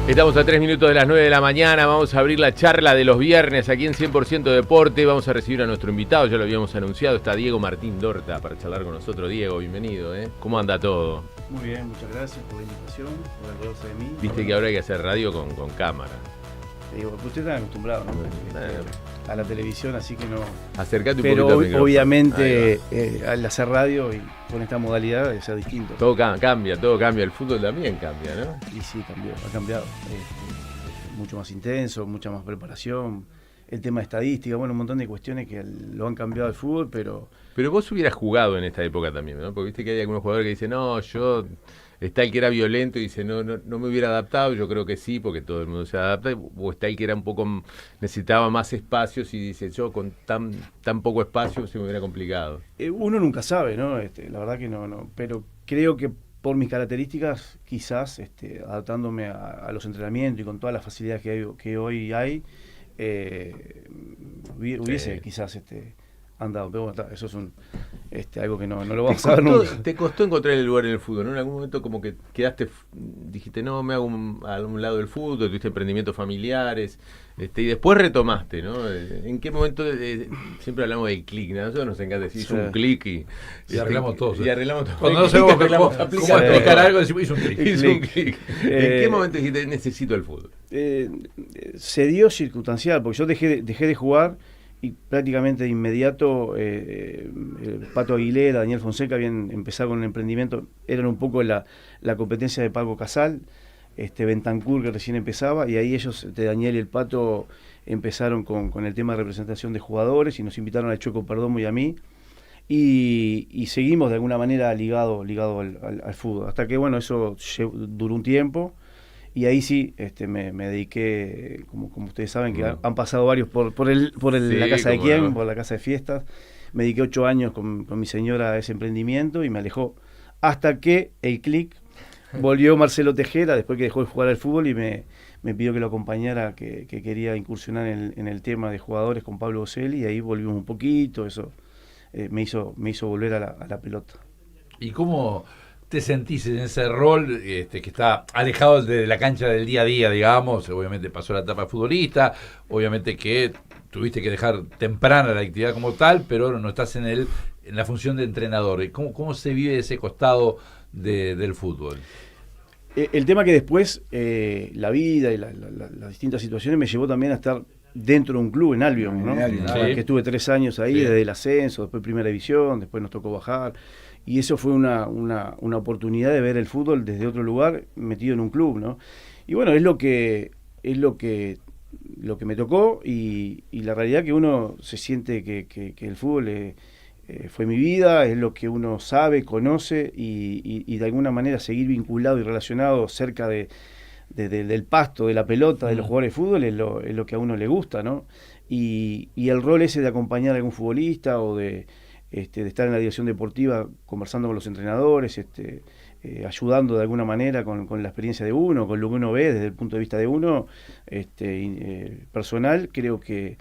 Estamos a 3 minutos de las 9 de la mañana, vamos a abrir la charla de los viernes aquí en 100% Deporte, vamos a recibir a nuestro invitado, ya lo habíamos anunciado, está Diego Martín Dorta para charlar con nosotros. Diego, bienvenido, ¿Cómo anda todo? Muy bien, muchas gracias por la invitación, por acordarse de mí. Viste que ahora hay que hacer radio con cámara. Digo, usted está acostumbrado, ¿no? A la televisión, así que no. Acercate un pero poquito al micrófono. Obviamente al hacer radio y con esta modalidad es distinto. Todo cambia, el fútbol también cambia, ¿no? Y sí, ha cambiado. Mucho más intenso, mucha más preparación. El tema de estadística, bueno, un montón de cuestiones que lo han cambiado el fútbol, pero... Pero vos hubieras jugado en esta época también, ¿no? Porque viste que hay algunos jugadores que dicen, no, yo... Está el que era violento y dice, no me hubiera adaptado. Yo creo que sí, porque todo el mundo se adapta. O está el que era un poco, necesitaba más espacios y dice, yo con tan poco espacio se me hubiera complicado. Uno nunca sabe, ¿no? La verdad que no. Pero creo que por mis características, quizás adaptándome a los entrenamientos y con todas las facilidades que hoy hay, hubiese quizás andado. Pero bueno, eso es algo que no lo vamos a ver nunca. ¿Te costó encontrar el lugar en el fútbol, ¿no? En algún momento como que quedaste, dijiste, no, me hago a un lado del fútbol, tuviste emprendimientos familiares, y después retomaste, ¿no? ¿En qué momento? Siempre hablamos del clic, ¿no? Nosotros nos encanta decir, hizo un clic y arreglamos todo. Y arreglamos todo. Cuando no sabemos cómo explicar algo, decimos, hizo un clic. Hizo un clic. ¿En qué momento dijiste, necesito el fútbol? Se dio circunstancial, porque yo dejé de jugar y prácticamente de inmediato el Pato Aguilera, Daniel Fonseca habían empezado con el emprendimiento, eran un poco la competencia de Paco Casal, Bentancur que recién empezaba, y ahí ellos, Daniel y el Pato, empezaron con el tema de representación de jugadores y nos invitaron al Choco Perdomo y a mí, y seguimos de alguna manera ligado al fútbol, hasta que bueno, eso duró un tiempo. Y ahí sí me dediqué, como ustedes saben, que han pasado varios por la casa de quién, por la casa de fiestas. Me dediqué 8 años con mi señora a ese emprendimiento y me alejó. Hasta que el clic volvió Marcelo Tejera, después que dejó de jugar al fútbol y me pidió que lo acompañara, que quería incursionar en el tema de jugadores con Pablo Boselli, y ahí volvimos un poquito, eso me hizo volver a la pelota. ¿Y cómo te sentís en ese rol que está alejado de la cancha del día a día, digamos? Obviamente pasó la etapa de futbolista, obviamente que tuviste que dejar temprana la actividad como tal, pero no estás en la función de entrenador. ¿Y cómo se vive ese costado del fútbol? El tema que después la vida y las distintas situaciones me llevó también a estar dentro de un club en Albion, ¿no? Sí. Que estuve 3 años ahí, desde el ascenso, después primera división, después nos tocó bajar. Y eso fue una oportunidad de ver el fútbol desde otro lugar, metido en un club, ¿no? Y bueno, es lo que me tocó, y la realidad que uno se siente que el fútbol fue mi vida, es lo que uno sabe, conoce, y de alguna manera seguir vinculado y relacionado cerca del pasto, de la pelota, de los jugadores de fútbol, es lo que a uno le gusta, ¿no? Y el rol ese de acompañar a algún futbolista o de estar en la dirección deportiva conversando con los entrenadores, ayudando de alguna manera con la experiencia de uno, con lo que uno ve desde el punto de vista de uno, personal, creo que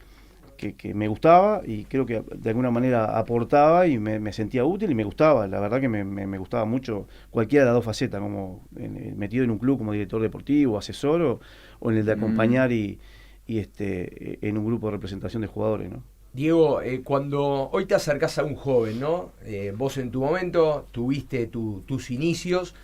me gustaba, y creo que de alguna manera aportaba y me sentía útil y me gustaba. La verdad que me gustaba mucho cualquiera de las dos facetas, como metido en un club como director deportivo, asesor, o en el de acompañar y en un grupo de representación de jugadores, ¿no? Diego, cuando hoy te acercás a un joven, ¿no? Vos en tu momento tuviste tus inicios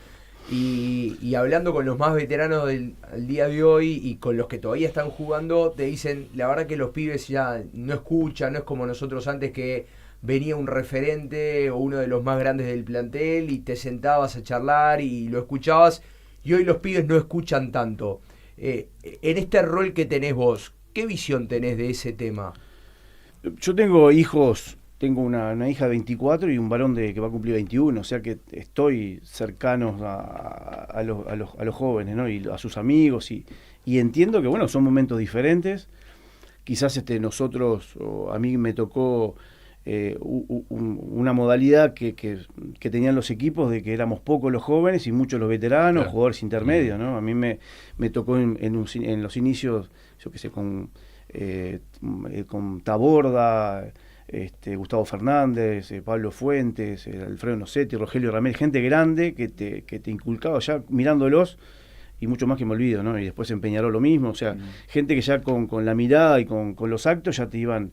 y hablando con los más veteranos del día de hoy y con los que todavía están jugando, te dicen, la verdad que los pibes ya no escuchan, no es como nosotros antes, que venía un referente o uno de los más grandes del plantel y te sentabas a charlar y lo escuchabas, y hoy los pibes no escuchan tanto. En este rol que tenés vos, ¿qué visión tenés de ese tema? Yo tengo hijos, tengo una hija de 24 y un varón que va a cumplir 21, o sea que estoy cercano a los jóvenes, ¿no? Y a sus amigos, y entiendo que bueno, son momentos diferentes. Quizás nosotros, o a mí me tocó una modalidad que tenían los equipos, de que éramos pocos los jóvenes y muchos los veteranos, claro, jugadores intermedios, ¿no? A mí me tocó en los inicios, yo qué sé, con Taborda, Gustavo Fernández, Pablo Fuentes, Alfredo Nocetti, Rogelio Ramírez, gente grande que te inculcaba ya mirándolos, y mucho más que me olvido, ¿no? Y después en Peñarol lo mismo, o sea, gente que ya con la mirada y con los actos ya te iban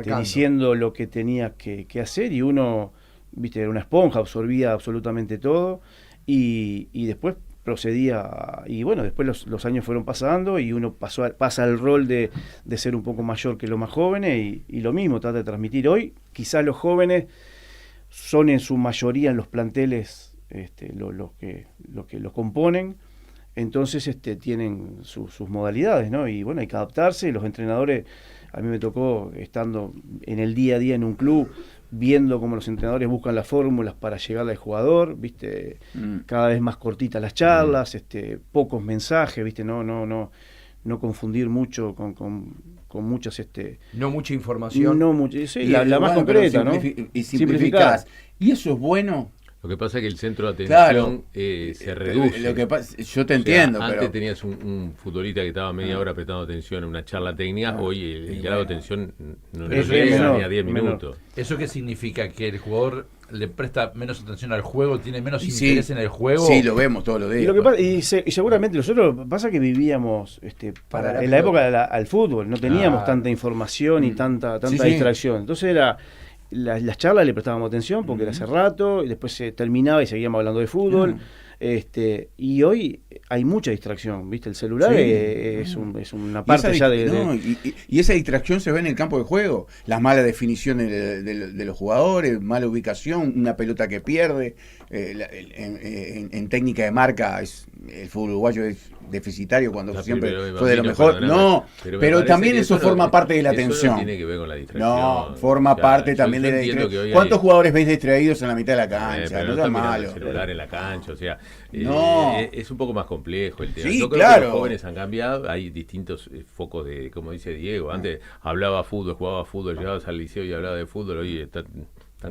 diciendo lo que tenías que hacer, y uno, viste, era una esponja, absorbía absolutamente todo, y después procedía, y bueno, después los años fueron pasando y uno pasa el rol de ser un poco mayor que los más jóvenes, y lo mismo trata de transmitir. Hoy quizás los jóvenes son en su mayoría en los planteles los que los componen, entonces tienen sus modalidades, ¿no? Y bueno, hay que adaptarse. Los entrenadores, a mí me tocó, estando en el día a día en un club, viendo cómo los entrenadores buscan las fórmulas para llegar al jugador, ¿viste? Cada vez más cortitas las charlas, pocos mensajes, ¿viste? No confundir mucho con muchas no mucha información. No mucho, sí, la más concreta, ¿no? Y simplificás. ¿Y eso es bueno? Lo que pasa es que el centro de atención se reduce. Lo que pasa, yo te entiendo, antes pero tenías un futbolista que estaba media hora prestando atención en una charla técnica, hoy el grado de atención no llega ni a 10 minutos. ¿Eso qué significa? ¿Que el jugador le presta menos atención al juego, tiene menos interés en el juego? Sí, lo vemos todos los días. Y, lo que pasa, y seguramente nosotros, pasa que vivíamos en la época al fútbol, no teníamos tanta información y tanta distracción. Entonces las charlas le prestábamos atención porque era hace rato, y después se terminaba y seguíamos hablando de fútbol. Y hoy hay mucha distracción, ¿viste? El celular es una parte ya y esa distracción se ve en el campo de juego. Las malas definiciones de los jugadores, mala ubicación, una pelota que pierde. En técnica de marca, el fútbol uruguayo es deficitario cuando siempre fue de lo mejor. Pero también eso forma parte de la atención. No tiene que ver con la distracción. No, forma parte también de la distracción. ¿Cuántos jugadores veis distraídos en la mitad de la cancha? No es malo. El celular en la cancha, o sea, es un poco más complejo el tema. Sí, yo creo que los jóvenes han cambiado, hay distintos focos de, como dice Diego, antes hablaba fútbol, jugaba fútbol, llegabas al liceo y hablaba de fútbol, hoy están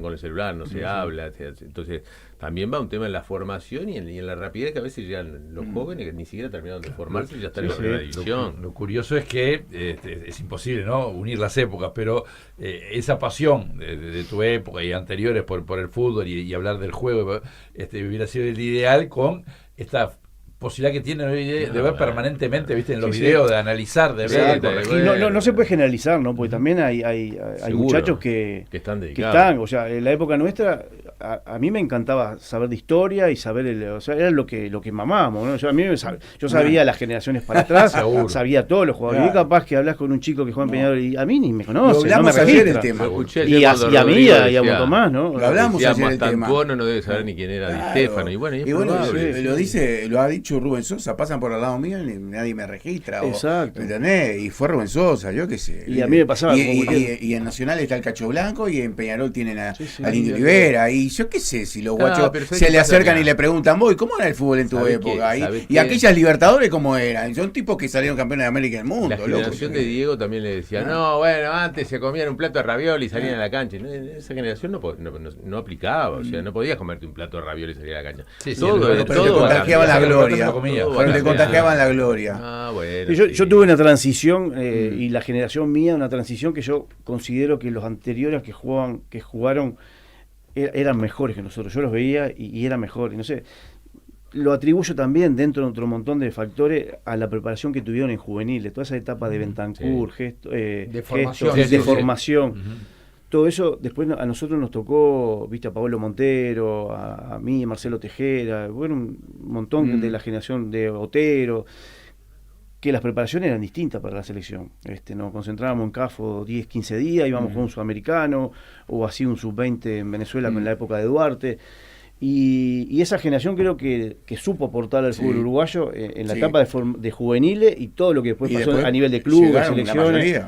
con el celular, no se habla, entonces también va un tema en la formación y en la rapidez que a veces llegan los jóvenes que ni siquiera terminaron de formarse y ya están en la primera división. Lo curioso es que es imposible, ¿no?, unir las épocas, pero esa pasión de tu época y anteriores por el fútbol y hablar del juego hubiera sido el ideal con esta posibilidad que tienen hoy de ver permanentemente, viste, en los videos, de analizar, de ver. Y no se puede generalizar, ¿no? Porque también hay muchachos que están dedicados. O sea, en la época nuestra, a mí me encantaba saber de historia y saber, era lo que mamábamos, ¿no? Yo sabía las generaciones para atrás, sabía todos los jugadores. Y capaz que hablas con un chico que juega en Peñarol y a mí ni me conoce, no me registra. El tema. Y a mí y a mucho más, ¿no? Lo hablamos ayer el tema. Tantuono no debe saber ni quién era Di Stéfano. Y bueno, lo ha dicho Rubén Sosa, pasan por al lado mío y nadie me registra. Exacto. ¿Entendés? Y fue Rubén Sosa, yo qué sé. Y a mí me pasaba. Y en Nacional está el Cacho Blanco y en Peñarol tienen al Indio Olivera. Y yo qué sé, si los guachos se le acercan y le preguntan, vos, ¿cómo era el fútbol en tu época? Y aquellas Libertadores, ¿cómo eran? Son tipos que salieron campeones de América y del mundo. La generación de Diego también le decía, no, bueno, antes se comían un plato de ravioli y salían a la cancha. Esa generación no aplicaba, o sea, no podías comerte un plato de ravioli y salir a la cancha. Pero te contagiaban la gloria. Pero te contagiaban la gloria. Bueno, yo tuve una transición, y la generación mía, una transición que yo considero que los anteriores que jugaron eran mejores que nosotros. Yo los veía y eran mejores. No sé, lo atribuyo también, dentro de otro montón de factores, a la preparación que tuvieron en juveniles, toda esa etapa de Bentancur, de formación. Todo eso, después a nosotros nos tocó, viste, a Pablo Montero, a mí, a Marcelo Tejera, bueno, un montón de la generación de Otero, que las preparaciones eran distintas para la selección. Nos concentrábamos en CAFO 10, 15 días, íbamos con un sudamericano, o así un sub-20 en Venezuela en la época de Duarte. Y esa generación creo que supo aportar al fútbol uruguayo en la etapa de juveniles, y todo lo que después pasó a nivel de clubes, selecciones,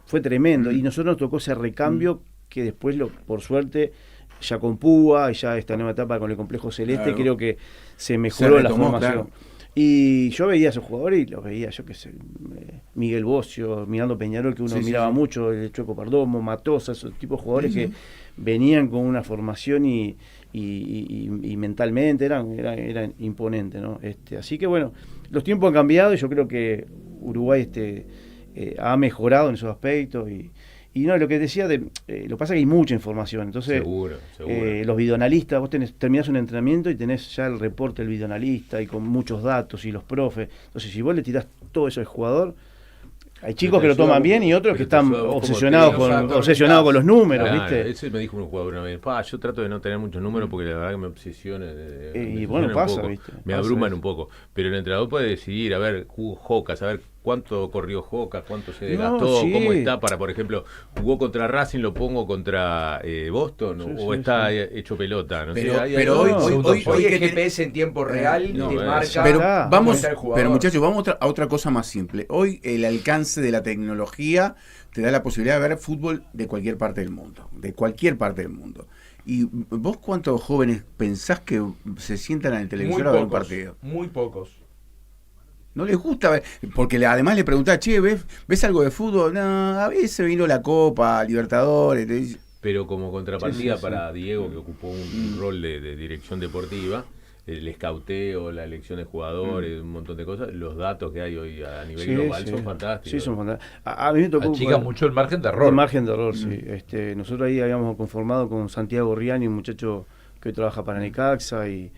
fue tremendo. Y nosotros nos tocó ese recambio que después, por suerte, ya con Púa y ya esta nueva etapa con el complejo celeste, creo que se mejoró la formación. Y yo veía a esos jugadores y los veía, yo qué sé, Miguel Bocio, mirando Peñarol, que uno miraba mucho, el Chueco Perdomo, Matosa, esos tipos de jugadores que venían con una formación y mentalmente eran imponentes, ¿no? Así que bueno, los tiempos han cambiado y yo creo que Uruguay ha mejorado en esos aspectos, Y no, lo que decía, lo que pasa es que hay mucha información. Entonces, Seguro. los videoanalistas, vos terminás un entrenamiento y tenés ya el reporte del videoanalista y con muchos datos y los profes. Entonces, si vos le tirás todo eso al jugador, hay chicos que lo toman bien y otros que están obsesionados con los números, Claro, ¿viste? eso me dijo un jugador una vez. Yo trato de no tener muchos números porque la verdad que me obsesiona. Y bueno, pasa, ¿viste? Me Pasa abruman eso. un poco. Pero el entrenador puede decidir, a ver, jugó Jocas, a ver cuánto corrió Jocas, cuánto se desgastó, sí. cómo está para, por ejemplo, jugó contra Racing, lo pongo contra Boston, Sí, o sí, está sí. hecho pelota. No Pero- sé, pero hoy Hoy hay el que GPS en tiempo real no, te bueno, marca Pero Ah, cómo vamos, está el jugador. pero muchachos, vamos a otra cosa más simple. Hoy el alcance de la tecnología te da la posibilidad de ver fútbol de cualquier parte del mundo, de cualquier parte del mundo. ¿Y vos cuántos jóvenes pensás que se sientan en el muy televisor a ver un pocos, partido? muy pocos. No les gusta ver, porque además le preguntás, che, ¿ves algo de fútbol? No, a veces vino la Copa, Libertadores, te dice, Pero como contrapartida Sí, sí, sí. para Diego, que ocupó un rol de dirección deportiva, el escauteo, la elección de jugadores, un montón de cosas, los datos que hay hoy a nivel global son fantásticos. Sí, son fantásticos. A mí me tocó Achica mucho el margen de error. el margen de error, sí. Nosotros ahí habíamos conformado con Santiago Riani, un muchacho que hoy trabaja para Necaxa y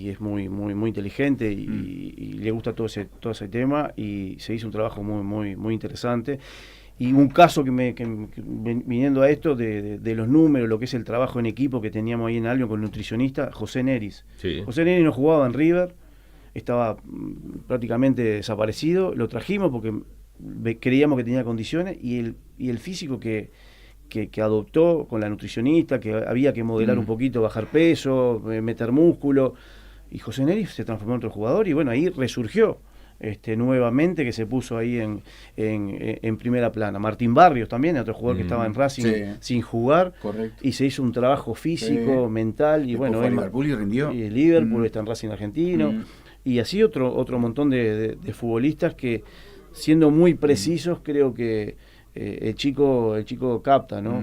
es muy inteligente y le gusta todo ese tema, y se hizo un trabajo muy interesante. Y un caso viniendo a esto de los números, lo que es el trabajo en equipo que teníamos ahí en Albion con el nutricionista, José Neris. Sí. José Neris no jugaba en River, estaba prácticamente desaparecido, lo trajimos porque creíamos que tenía condiciones, y el físico que adoptó con la nutricionista, que había que modelar un poquito, bajar peso, meter músculo, y José Neris se transformó en otro jugador, y bueno, ahí resurgió nuevamente, que se puso ahí en primera plana. Martín Barrios también, otro jugador que estaba en Racing sí. sin jugar, correcto. y se hizo un trabajo físico, mental, y Después bueno, fue a Liverpool y rindió. y el Liverpool está en Racing argentino, y así otro montón de futbolistas que, siendo muy precisos, creo que el chico capta, ¿no?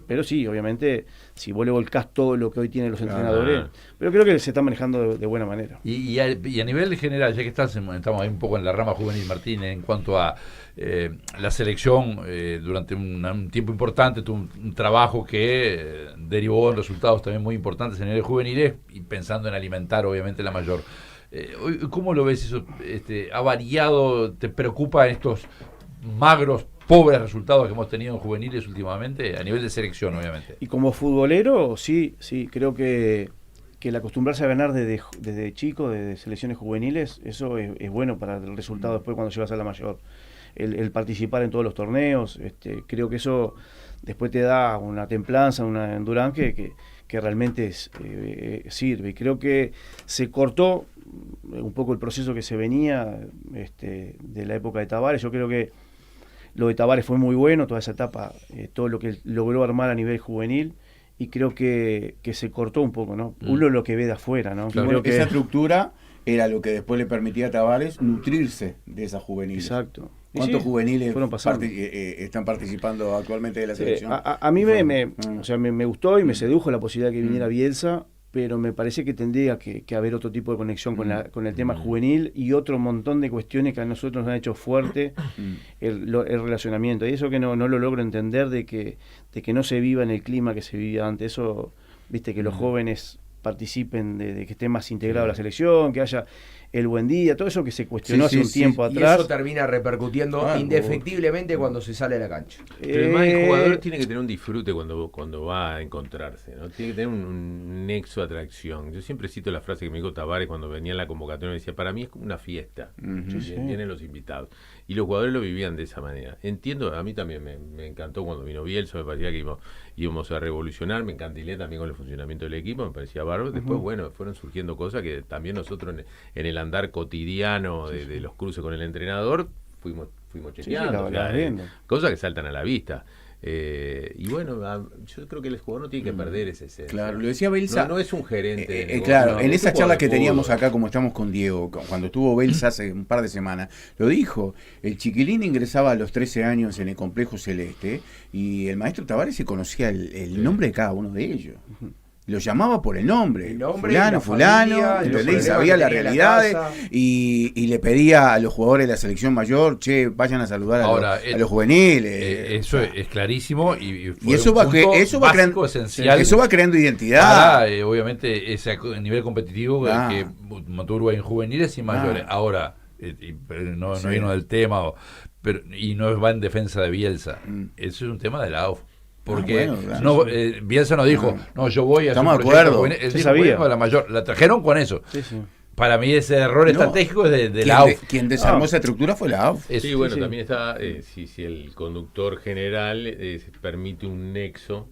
Pero sí, obviamente, si vos le volcás todo lo que hoy tienen los entrenadores, pero creo que se está manejando de buena manera. Y a nivel general, ya que estamos ahí un poco en la rama juvenil, Martín, en cuanto a la selección, durante un tiempo importante tuvo un trabajo que derivó en resultados también muy importantes en niveles juveniles, y pensando en alimentar obviamente la mayor. ¿Cómo lo ves eso? ¿Ha variado? ¿Te preocupa estos magros, pobres resultados que hemos tenido en juveniles últimamente? A nivel de selección, obviamente. Y como futbolero, sí, creo que el acostumbrarse a ganar desde chico, desde selecciones juveniles, eso es bueno para el resultado después cuando llegas a la mayor. El participar en todos los torneos, creo que eso después te da una templanza, una endurance que realmente sirve. Y creo que se cortó un poco el proceso que se venía de la época de Tavares. Yo creo que lo de Tavares fue muy bueno, toda esa etapa, todo lo que logró armar a nivel juvenil, y creo que se cortó un poco, ¿no? Uno lo que ve de afuera, ¿no? Claro, Creo que esa estructura era lo que después le permitía a Tavares nutrirse de esas juveniles. exacto. Y ¿Cuántos sí, juveniles fueron pasando. están participando actualmente de la selección? A mí me gustó y me sedujo la posibilidad de que viniera Bielsa, pero me parece que tendría que haber otro tipo de conexión con el tema juvenil, y otro montón de cuestiones que a nosotros nos han hecho fuerte el relacionamiento. Y eso que no lo logro entender, de que no se viva en el clima que se vivía antes. Eso, viste, que los jóvenes participen de que esté más integrado la selección, que haya el buen día, todo eso que se cuestionó hace un tiempo Y atrás. eso termina repercutiendo indefectiblemente cuando se sale a la cancha. Pero además el jugador tiene que tener un disfrute cuando va a encontrarse, ¿no? Tiene que tener un nexo de atracción. Yo siempre cito la frase que me dijo Tavares cuando venía en la convocatoria, me decía, para mí es como una fiesta, vienen los invitados. Y los jugadores lo vivían de esa manera. Entiendo, a mí también me encantó cuando vino Bielsa, me parecía que íbamos a revolucionar, me encandilé también con el funcionamiento del equipo, me parecía bárbaro. Después, bueno, fueron surgiendo cosas que también nosotros en el andar cotidiano de los cruces con el entrenador fuimos chequeando, cosas que saltan a la vista. Y bueno, yo creo que el jugador no tiene que perder ese esencia. Claro, lo decía Bielsa. No es un gerente. De negocio, claro, no, en es esa un charla jugador que de teníamos fútbol. acá, como estamos con Diego, cuando estuvo Bielsa hace un par de semanas, lo dijo. El chiquilín ingresaba a los 13 años en el Complejo Celeste, y el maestro Tavares se conocía el nombre de cada uno de ellos. lo llamaba por el nombre. El nombre, fulano, la fulano, familia, los ¿entendés? Y problemas sabía que las tenía en la realidades casa. y le pedía a los jugadores de la selección mayor, che, vayan a saludar Ahora, a los juveniles. eso es clarísimo y fue Y eso un va, punto eso va básico, creando, esencial. eso va creando identidad. Para, obviamente, ese nivel competitivo Ah. que montó Uruguay en juveniles y mayores. Ahora, pero no Sí. vino del tema, y no va en defensa de Bielsa. Eso es un tema de la AUF. Porque bueno, claro. no, Bielsa no dijo, no, yo voy a hacer Estamos un de proyecto acuerdo. juvenil. Él Se dijo, sabía. bueno, la mayor, la trajeron con eso. Sí, sí. Para mí ese error No. estratégico es de Quien la AUF. quien desarmó No. esa estructura fue la AUF. Eso. Sí, bueno, sí. también está, si el conductor general permite un nexo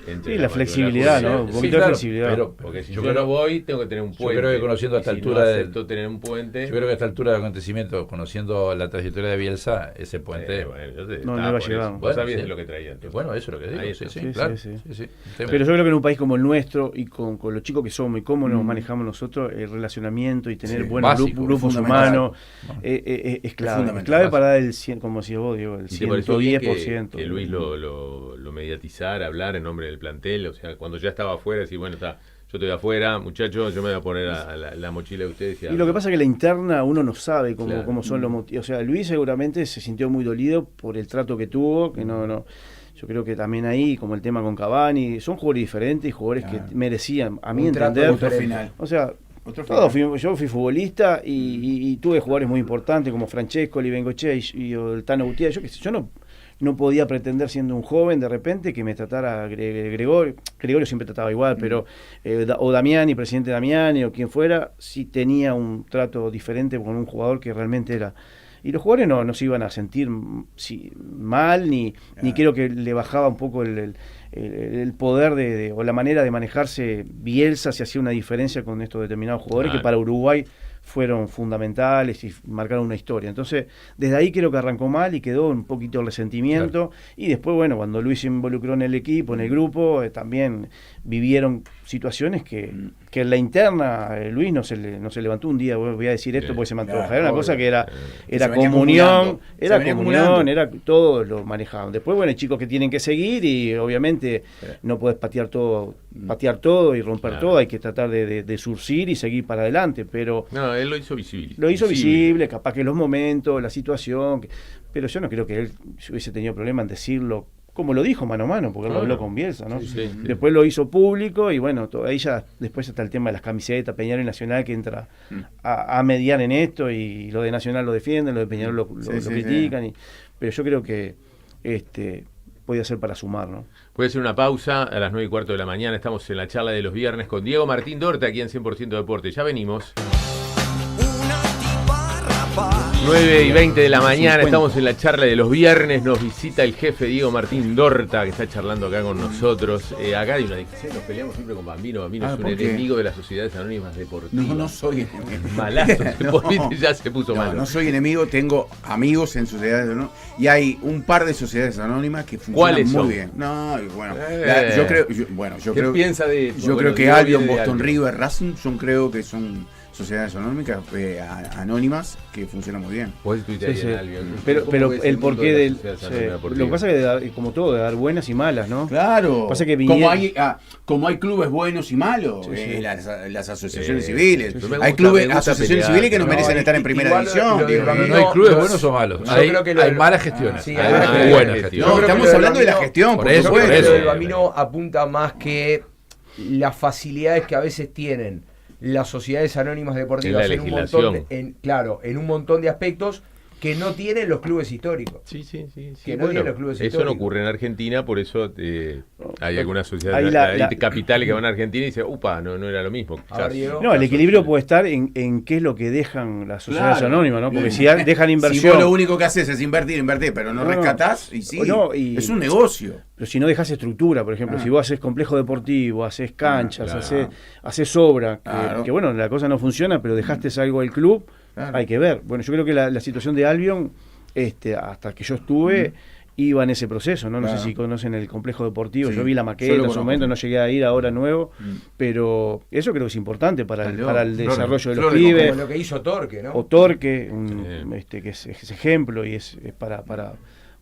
entre Sí, la mayor y flexibilidad, judicial. ¿no? Un Sí, poquito de claro, flexibilidad. pero Porque si yo yo creo- no voy, tengo que tener un yo puente. creo que conociendo a esta Y si altura no del- acepto tener un puente. Yo creo que a esta altura del acontecimiento, conociendo la trayectoria de Bielsa, ese puente... bueno, yo No estaba iba a por llegar. eso. Vos sabías sí. de lo que traía. entonces. Bueno, eso es lo que digo. Ahí Sí, está. sí, Sí, claro. sí, sí. Sí, sí. Un tema. Pero yo creo que en un país como el nuestro y con lo chicos que somos y cómo nos manejamos nosotros, el relacionamiento y tener Sí, buenos básico, grupos fundamental. humanos Bueno. es clave. fundamental. Es clave para dar el 100, como decías vos, Diego, el ¿Y te pareció bien que 110%. que Luis lo mediatizara, hablar en nombre del plantel? O sea, cuando ya estaba afuera, decir, bueno, está, yo estoy afuera, muchachos, yo me voy a poner a la mochila de ustedes. Y lo que pasa es que la interna uno no sabe cómo, Claro. cómo son los motivos. O sea, Luis seguramente se sintió muy dolido por el trato que tuvo, que no. Yo creo que también ahí, como el tema con Cavani, son jugadores diferentes y jugadores Claro. que merecían, a mi Un trato entender. Otro diferente. final. O sea, Otro todos final. yo fui futbolista y tuve jugadores muy importantes como Francesco, Bengochea y el Tano Gutiérrez. Yo qué sé, yo no podía pretender siendo un joven de repente que me tratara Gregorio. Gregorio siempre trataba igual, pero o Damiani, presidente Damiani o quien fuera, sí tenía un trato diferente con un jugador que realmente era. Y los jugadores no se iban a sentir mal, ni creo que le bajaba un poco el poder o la manera de manejarse Bielsa si hacía una diferencia con estos determinados jugadores Claro. que para Uruguay fueron fundamentales y marcaron una historia. Entonces, desde ahí creo que arrancó mal y quedó un poquito el resentimiento. Y después, bueno, cuando Luis se involucró en el equipo, en el grupo, también vivieron situaciones que en la interna Luis no se levantó un día, voy a decir esto porque se me antoja. Claro, Era una obvio. cosa que era Se venía comunión, acumulando. Se era venía comunión, acumulando. era todos lo manejaban. Después, bueno, hay chicos que tienen que seguir y obviamente no puedes patear todo y romper Claro. todo, hay que tratar de surcir y seguir para adelante, pero No, él lo hizo visible. lo hizo visible, capaz que los momentos, la situación, pero yo no creo que él hubiese tenido problema en decirlo como lo dijo mano a mano, porque él lo No, habló no. con Bielsa, ¿no? Sí, sí. Después lo hizo público y bueno, ahí ya después está el tema de las camisetas, Peñarol y Nacional que entra a mediar en esto y lo de Nacional lo defienden, lo de Peñarol lo Sí, sí, critican, pero yo creo que podía ser para sumar, ¿no? Puede ser una pausa a las 9:15 de la mañana. Estamos en la charla de los viernes con Diego Martín Dorta aquí en 100% Deporte. Ya venimos. 9:20 de la mañana, 50. estamos en la charla de los viernes. Nos visita el jefe Diego Martín Dorta, que está charlando acá con nosotros. Acá hay una discusión, nos peleamos siempre con Bambino. Bambino es un ¿por qué? enemigo de las sociedades anónimas deportivas. No soy enemigo. Malazo, No. ya se puso No, malo. no soy enemigo, tengo amigos en sociedades anónimas y hay un par de sociedades anónimas que funcionan ¿Cuáles muy son? bien. No, y bueno, Eh. yo creo, ¿Qué piensa de esto? yo Bueno, creo que Diego Albion, viene de Boston Albion. River, Racing, creo que son sociedades anónimas que funcionan muy bien. Vos estuviste Sí, ahí sí. en Albion. Pero ¿Cómo ves el mundo porqué de del... las sociedades sí. anónimas Lo que deportivas? pasa es que, como todo, de dar buenas y malas, ¿no? Claro. Pasa que como hay clubes buenos y malos, Sí, sí. las asociaciones Sí, civiles. sí, sí. Me Hay gusta- clubes, me gusta asociaciones pelear. civiles que no No, merecen estar en primera igual división. lo de digo, Bambino- No hay clubes los- buenos o malos. yo Hay, creo que lo hay de- malas gestiones. sí, hay hay buenas gestión. gestiones. No, Yo creo estamos que lo de hablando de la Bambino- gestión, por por eso, Yo creo supuesto. que lo eso. del Bambino apunta más que las facilidades que a veces tienen las sociedades anónimas deportivas En la en un legislación. montón en un montón de aspectos que no tienen los clubes históricos. Sí. Que no tiene los clubes eso no históricos. ocurre en Argentina, por eso hay algunas sociedades, Ahí la- capitales que van a Argentina y dicen, upa, no era lo mismo. A ver, Diego. No, el equilibrio puede estar en qué es lo que dejan las sociedades Claro. anónimas, ¿no? Porque Bien. si dejan Si inversión, vos lo único que haces es invertir, pero no No, rescatás, y sí, no, y- es un negocio. pero si no dejas estructura, por ejemplo, Ah. si vos haces complejo deportivo, haces canchas, claro. haces obra, Claro. que bueno, la cosa no funciona, pero dejaste algo del club, Claro. hay que ver. Bueno, yo creo que la situación de Albion, hasta que yo estuve, iba en ese proceso, ¿no? No Claro. sé si conocen el complejo deportivo, Sí, yo vi la yo maqueta lo en su conozco. momento, no llegué a ir ahora nuevo, Mm. pero eso creo que es importante para el Flor, desarrollo de Flor, los Flor, pibes. Como lo que hizo Torque, ¿no? O Torque, Sí. que es ejemplo y es para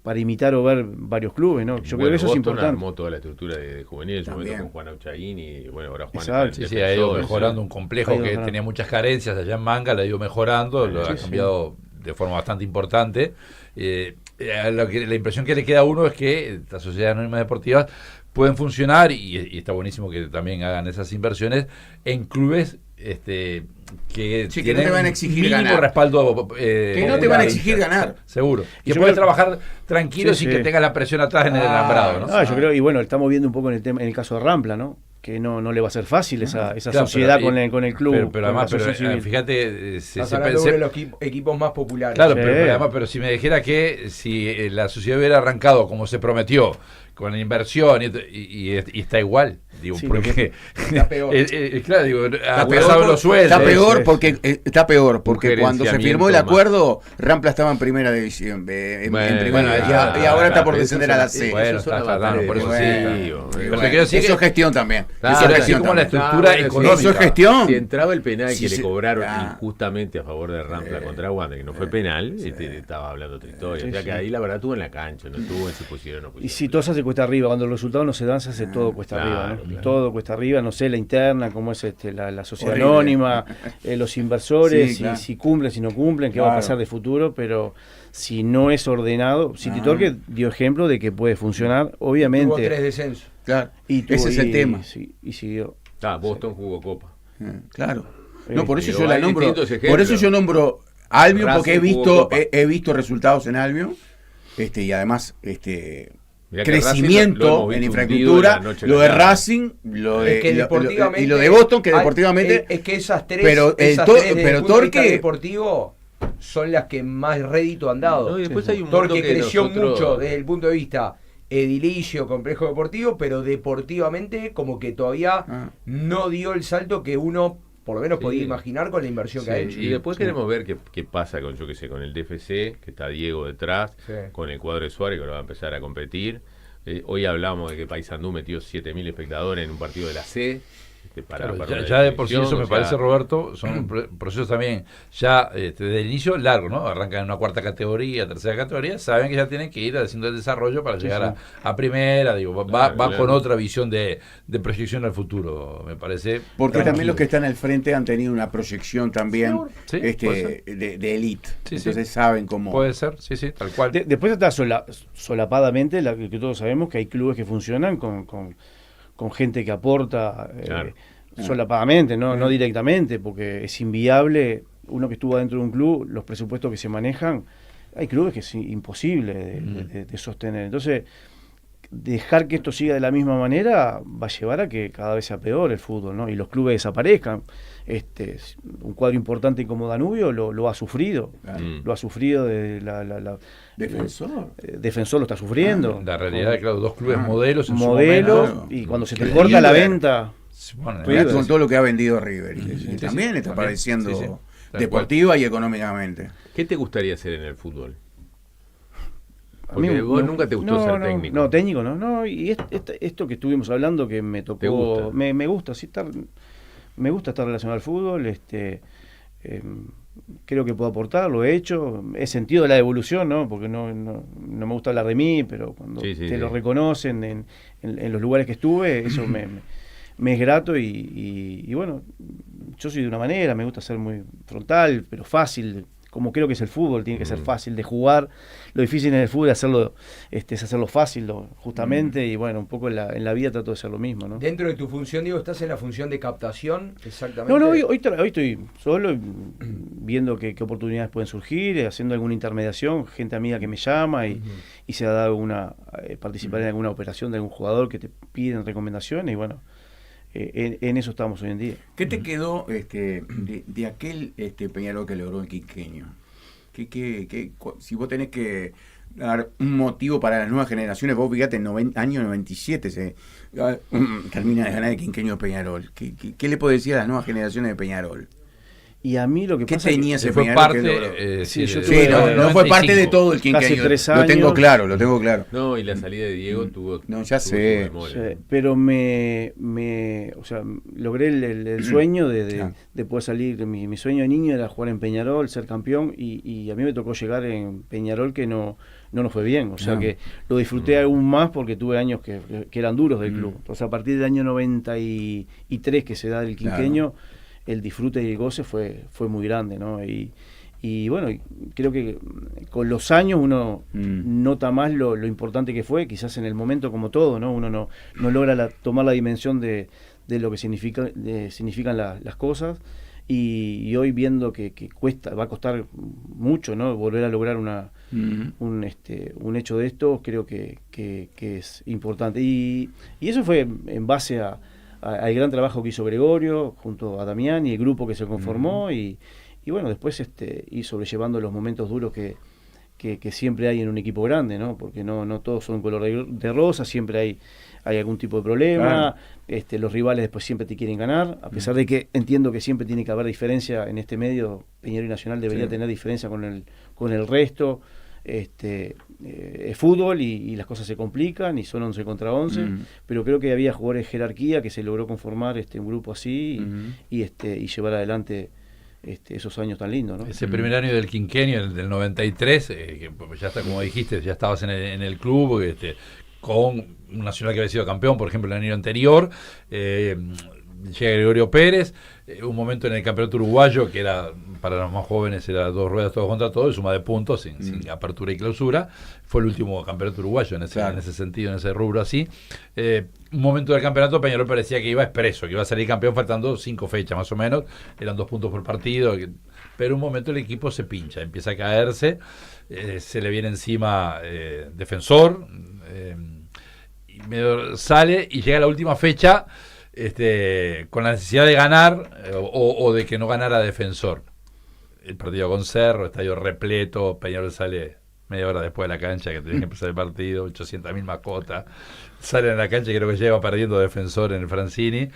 para imitar o ver varios clubes, ¿no? Yo creo que eso es importante. Armó toda la estructura de juvenil, en su momento con Juan Auchaín y bueno, ahora Juan. Exacto. Sí, ha ido mejorando un complejo que tenía muchas carencias allá en Manga, lo ha ido mejorando, lo ha cambiado de forma bastante importante. La impresión que le queda a uno es que las sociedades anónimas deportivas pueden funcionar, y está buenísimo que también hagan esas inversiones en clubes que no te van a exigir ganar. Respaldo, que no te van a exigir ganar. Seguro. Y que puedes trabajar tranquilo sin que tengas la presión atrás en el alambrado, ¿no? Yo creo, y bueno, estamos viendo un poco en el caso de Rampla, ¿no? Que no le va a ser fácil esa claro, sociedad con el club. Pero además, fíjate, estás hablando de los equipos más populares. Claro, pero si me dijera que si la sociedad hubiera arrancado como se prometió, con la inversión y está igual, digo, porque está peor. Claro, digo, está peor, los sueldos. Está peor porque cuando se firmó el acuerdo, Rampla estaba en primera división, y ahora está por descender a la C. Bueno, por eso sí. Eso es gestión también. Así como la estructura económica. Eso es gestión. Si entraba el penal que le cobraron injustamente a favor de Rampla contra Wander, que no fue penal, estaba hablando otra historia. O sea que ahí la verdad estuvo en la cancha, no estuvo en su posición. Y si todo se hace cuesta arriba, cuando los resultados no se dan, se hace todo cuesta arriba, ¿no? Claro. Todo cuesta arriba, no sé, la interna, cómo es la sociedad anónima, los inversores, si cumplen, si no cumplen, qué va a pasar de futuro, pero si no es ordenado, City Torque dio ejemplo de que puede funcionar, obviamente. Tuvo 3 descensos. Claro, ese es el tema. Y siguió. Boston jugó Copa. Claro. No, por eso yo la nombro. Por eso yo nombro Albion, porque he visto resultados en Albion, y además crecimiento en infraestructura, lo de Racing, y lo de Boston, que deportivamente es que esas tres, pero Torque deportivo son las que más rédito han dado. No, y después hay un Torque creció mucho desde el punto de vista edilicio, complejo deportivo, pero deportivamente como que todavía no dio el salto que uno por lo menos podía imaginar con la inversión que ha hecho. Y después queremos ver qué pasa con, yo qué sé, con el DFC, que está Diego detrás, con el cuadro de Suárez, que ahora va a empezar a competir. Hoy hablamos de que Paysandú metió 7.000 espectadores en un partido de la C. Ya de por sí eso me parece, Roberto, son procesos también ya desde el inicio largo, ¿no? Arrancan en una cuarta categoría, tercera categoría, saben que ya tienen que ir haciendo el desarrollo para llegar a primera, digo, va con otra visión de proyección al futuro, me parece. Porque también los que están al frente han tenido una proyección también de elite, entonces saben cómo. Puede ser, sí, tal cual. Después está solapadamente, que todos sabemos que hay clubes que funcionan con gente que aporta solapadamente, no directamente, porque es inviable. Uno que estuvo dentro de un club, los presupuestos que se manejan, hay clubes que es imposible de sostener. Entonces, dejar que esto siga de la misma manera va a llevar a que cada vez sea peor el fútbol, ¿no? Y los clubes desaparezcan. Un cuadro importante como Danubio lo ha sufrido. Lo ha sufrido de Defensor lo está sufriendo. La realidad es que dos clubes modelos en modelos, su momento, y cuando se te corta la venta, con todo lo que ha vendido River, y también está padeciendo deportiva y económicamente. ¿Qué te gustaría hacer en el fútbol? Porque vos nunca te gustó ser técnico. No, técnico no. Y esto que estuvimos hablando, que me tocó, gusta? Me gusta, me gusta estar relacionado al fútbol. Creo que puedo aportar, lo he hecho. He sentido la evolución, ¿no? Porque no me gusta hablar de mí, pero cuando lo reconocen en los lugares que estuve, eso me es grato. Y bueno, yo soy de una manera, me gusta ser muy frontal, pero fácil. Como creo que es el fútbol, tiene que ser fácil de jugar. Lo difícil en el fútbol es hacerlo fácil, justamente, y bueno, un poco en la vida trato de ser lo mismo, ¿no? Dentro de tu función, Diego, ¿estás en la función de captación? Exactamente. No, hoy estoy solo, viendo qué oportunidades pueden surgir, haciendo alguna intermediación, gente amiga que me llama y se ha dado participar en alguna operación de algún jugador que te piden recomendaciones, y bueno, en eso estamos hoy en día. ¿Qué te quedó de aquel Peñarol que logró el quinqueño? Si vos tenés que dar un motivo para las nuevas generaciones, vos fíjate, en año 97 termina de ganar el quinqueño de Peñarol. ¿Qué le podés decir a las nuevas generaciones de Peñarol? Y a mí lo que ¿Qué pasa tenía es ese fue Peñarol que parte, logró? Sí, yo Sí, tuve- no fue parte de 95. todo el Casi quinquenio. 3 Lo tengo años. claro, lo tengo claro. No, y la salida de Diego tuvo. No, ya tuvo sé. su memoria. Sí, pero o sea, logré el sueño Claro. de poder salir. Mi sueño de niño era jugar en Peñarol, ser campeón, y a mí me tocó llegar en Peñarol que no nos fue bien. O sea Ah. que lo disfruté aún más porque tuve años que eran duros del club. Entonces a partir del año 93 que se da el quinquenio, el disfrute y el goce fue muy grande, ¿no? Y bueno, creo que con los años uno nota más lo importante que fue, quizás en el momento como todo, ¿no? Uno no logra tomar la dimensión de lo que significan las cosas, y hoy viendo que va a costar mucho, ¿no? Volver a lograr un hecho de esto, creo que es importante. Y eso fue en base al gran trabajo que hizo Gregorio junto a Damián y el grupo que se conformó, y bueno, después ir sobrellevando los momentos duros que siempre hay en un equipo grande, ¿no? Porque no todos son color de rosa, siempre hay algún tipo de problema, los rivales después siempre te quieren ganar, a pesar de que entiendo que siempre tiene que haber diferencia en este medio. Peñarol y Nacional debería tener diferencia con el resto. Es fútbol y las cosas se complican y son 11 contra 11, pero creo que había jugadores de jerarquía que se logró conformar un grupo así y llevar adelante esos años tan lindos, ¿no? Ese primer año del quinquenio, del 93, que ya está, como dijiste, ya estabas en el club, con un Nacional que había sido campeón, por ejemplo, el año anterior. Llega Gregorio Pérez, un momento en el campeonato uruguayo que era, para los más jóvenes, era 2 ruedas todos contra todos, suma de puntos, sin apertura y clausura. Fue el último campeonato uruguayo en ese sentido, en ese rubro así. Un momento del campeonato, Peñarol parecía que iba expreso, que iba a salir campeón faltando 5 fechas más o menos, eran 2 puntos por partido, pero un momento el equipo se pincha, empieza a caerse, se le viene encima Defensor, y medio sale y llega la última fecha con la necesidad de ganar o de que no ganara Defensor. El partido con Cerro, estadio repleto, Peñarol sale media hora después de la cancha que tenía que empezar el partido, 800.000 mascotas, salen a la cancha y creo que lleva perdiendo Defensor en el Francini,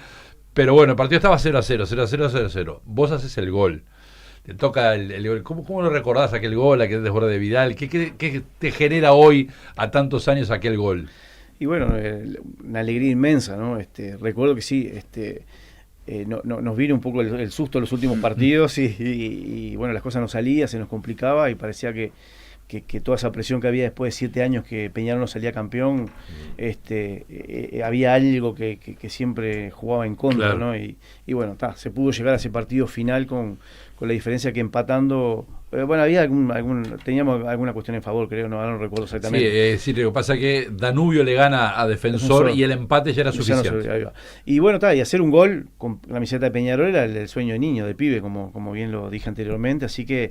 pero bueno, el partido estaba 0-0, 0-0, 0-0, vos haces el gol, te toca el gol. ¿Cómo lo recordás aquel gol, aquel desborde de Vidal? ¿Qué te genera hoy, a tantos años, aquel gol? Y bueno, una alegría inmensa, ¿no? Recuerdo que sí, nos vino un poco el susto en los últimos partidos y bueno, las cosas no salían, se nos complicaba y parecía que toda esa presión que había después de 7 años que Peñarol no salía campeón, había algo que siempre jugaba en contra, claro, ¿no? Y bueno, se pudo llegar a ese partido final con la diferencia que empatando, bueno, había teníamos alguna cuestión en favor, creo, ahora no recuerdo exactamente. Sí, lo que pasa es que Danubio le gana a Defensor y el empate ya era suficiente. Y bueno, y hacer un gol con la camiseta de Peñarol era el sueño de niño, de pibe, como bien lo dije anteriormente, así que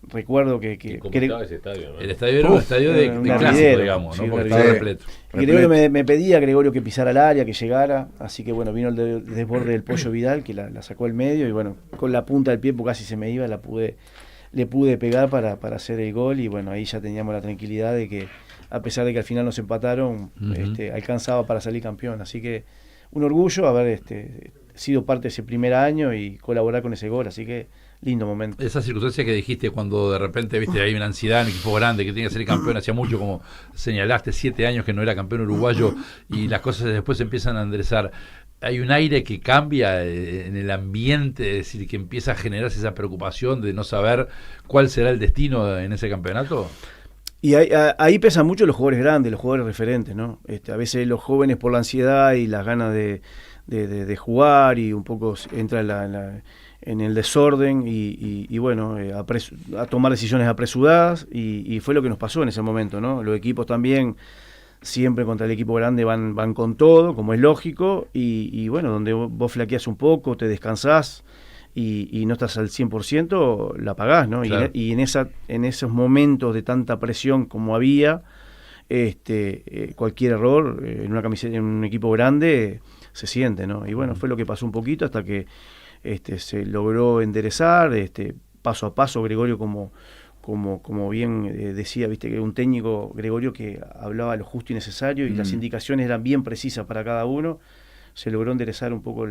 recuerdo que ¿Cómo estaba ese estadio, ¿no? El estadio era un estadio de clásico, aridero, digamos, ¿no? Sí, Porque estaba repleto. Gregorio me pedía a Gregorio que pisara el área, que llegara, así que bueno, vino el desborde del Pollo Vidal, que la sacó al medio, y bueno, con la punta del pie, porque casi se me iba, le pude pegar para hacer el gol, y bueno, ahí ya teníamos la tranquilidad de que, a pesar de que al final nos empataron, alcanzaba para salir campeón, así que un orgullo haber sido parte de ese primer año y colaborar con ese gol, así que lindo momento. Esa circunstancia que dijiste cuando de repente viste hay una ansiedad en un equipo grande que tiene que ser campeón, hacía mucho, como señalaste, 7 años que no era campeón uruguayo y las cosas después empiezan a enderezar. Hay un aire que cambia en el ambiente, es decir, que empieza a generarse esa preocupación de no saber cuál será el destino en ese campeonato. Y ahí pesan mucho los jugadores grandes, los jugadores referentes, ¿no? A veces los jóvenes, por la ansiedad y las ganas de jugar, y un poco entra en el desorden y bueno, a tomar decisiones apresuradas, y fue lo que nos pasó en ese momento, ¿no? Los equipos también siempre contra el equipo grande van con todo, como es lógico, y bueno, donde vos flaqueás un poco, te descansás y no estás al 100%, la pagás, ¿no? Claro. Y en esos momentos de tanta presión como había, cualquier error en una camiseta, en un equipo grande, se siente, ¿no? Y bueno, fue lo que pasó un poquito hasta que se logró enderezar, paso a paso. Gregorio, como bien decía, viste, que un técnico, Gregorio, que hablaba lo justo y necesario, y las indicaciones eran bien precisas para cada uno, se logró enderezar un poco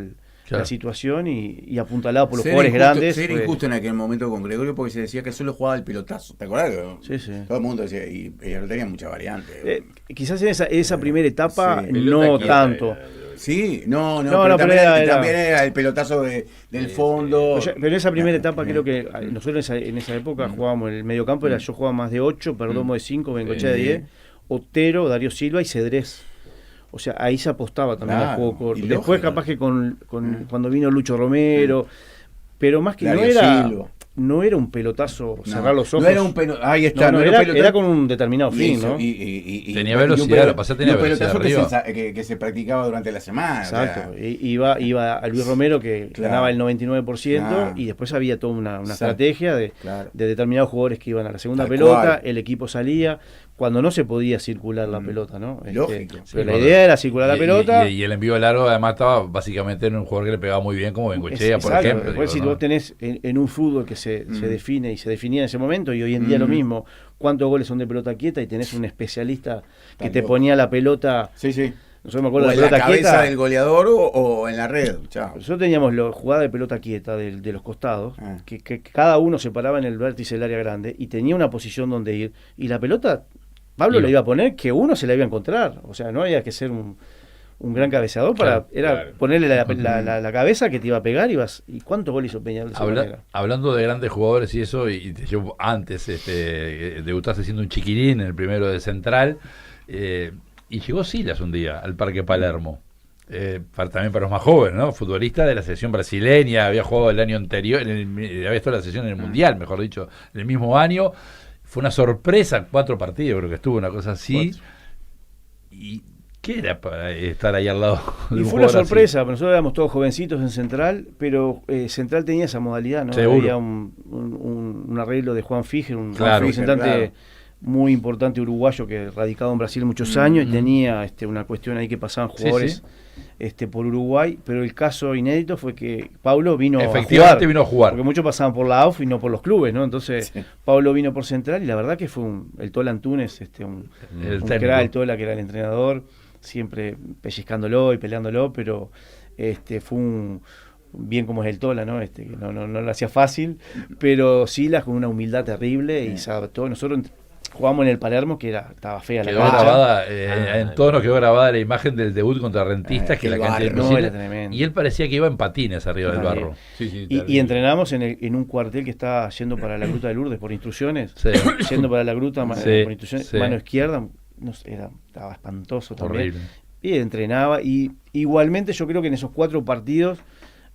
la situación y apuntalado por los Ser jugadores injusto, grandes. Ser fue- injusto en aquel momento con Gregorio porque se decía que solo jugaba el pelotazo. ¿Te acuerdas? Sí, sí. Todo el mundo decía, y no tenía muchas variantes. Quizás en esa primera etapa Sí. no Pelota quieta tanto. Sí, no, No, pero no, también, pero era- también era el pelotazo del fondo. Pero en esa primera etapa creo que nosotros en esa época jugábamos en el mediocampo, yo jugaba más de 8, Perdomo de 5, Bengochea de 10, Otero, Darío Silva y Cedrés. O sea, ahí se apostaba también al Claro, juego corto. y Después lógico. capaz que cuando vino Lucho Romero, pero más que Darío Silva. no era un pelotazo cerrar los ojos. No era un ahí está, No, no, era, pelotazo. era con un determinado Y fin, eso, ¿no? Tenía y un velocidad, lo que pasa es que tenía y un velocidad pelotazo arriba. que se practicaba durante la semana. Exacto. o sea, Iba a Luis Romero que Claro. ganaba el 99% Claro. y después había toda una Exacto. estrategia de claro. determinados jugadores que iban a la segunda Tal pelota, cual. el equipo salía cuando no se podía circular la pelota, ¿no? Lógico. Pero Sí, la claro. idea era circular la pelota. Y el envío largo además estaba básicamente en un jugador que le pegaba muy bien como Bengochea, por Exacto. ejemplo. Después, si digo, ¿no? vos tenés en un fútbol que se define y se definía en ese momento, y hoy en día lo mismo, cuántos goles son de pelota quieta y tenés un especialista que Tal te loco. ponía la pelota. Sí, sí. Nosotros me acuerdo O de en la la pelota cabeza quieta. del goleador o en la red. Chao. Nosotros teníamos jugada de pelota quieta de los costados, Ah. que cada uno se paraba en el vértice del área grande y tenía una posición donde ir. Y la pelota, Pablo le iba a poner que uno se la iba a encontrar. O sea, no había que ser un gran cabeceador para era ponerle la cabeza que te iba a pegar y ¿cuántos goles hizo Peñarol de esa manera? Hablando de grandes jugadores y eso, y yo antes debutaste siendo un chiquilín en el primero de Central, y llegó Silas un día al Parque Palermo. También para los más jóvenes, ¿no? Futbolista de la selección brasileña, había jugado el año anterior, había estado en la selección en el Mundial, mejor dicho, en el mismo año. Fue una sorpresa, 4 partidos creo que estuvo, una cosa así. 4. ¿Y qué era para estar ahí al lado de Y un fue una jugador así? sorpresa, pero nosotros éramos todos jovencitos en Central, pero Central tenía esa modalidad, ¿no? Seguro. Había un arreglo de Juan Figer, un Claro, representante claro. muy importante uruguayo que radicado en Brasil muchos años y tenía una cuestión ahí que pasaban jugadores por Uruguay, pero el caso inédito fue que Pablo vino a Efectivamente jugar, vino a jugar. porque muchos pasaban por la AUF y no por los clubes, ¿no? Entonces Sí. Pablo vino por Central y la verdad que fue el Tola Antunes, un técnico. crack, el Tola que era el entrenador, siempre pellizcándolo y peleándolo, pero fue bien como es el Tola, ¿no? Que no lo hacía fácil, pero Silas con una humildad terrible y sabe todo. Nosotros jugamos en el Palermo, que estaba fea la Quedó cancha. grabada, en todos nos quedó grabada la imagen del debut contra Rentistas, que el la cancha barro. de No, Brasil, era tremendo. y él parecía que iba en patines arriba del barro. Sí, sí, Y entrenamos en un cuartel que está yendo para la Gruta de Lourdes por instrucciones, Sí. yendo para la gruta Sí, por instrucciones, sí. mano izquierda, no sé, estaba espantoso también. Horrible. Y entrenaba, y igualmente yo creo que en esos 4 partidos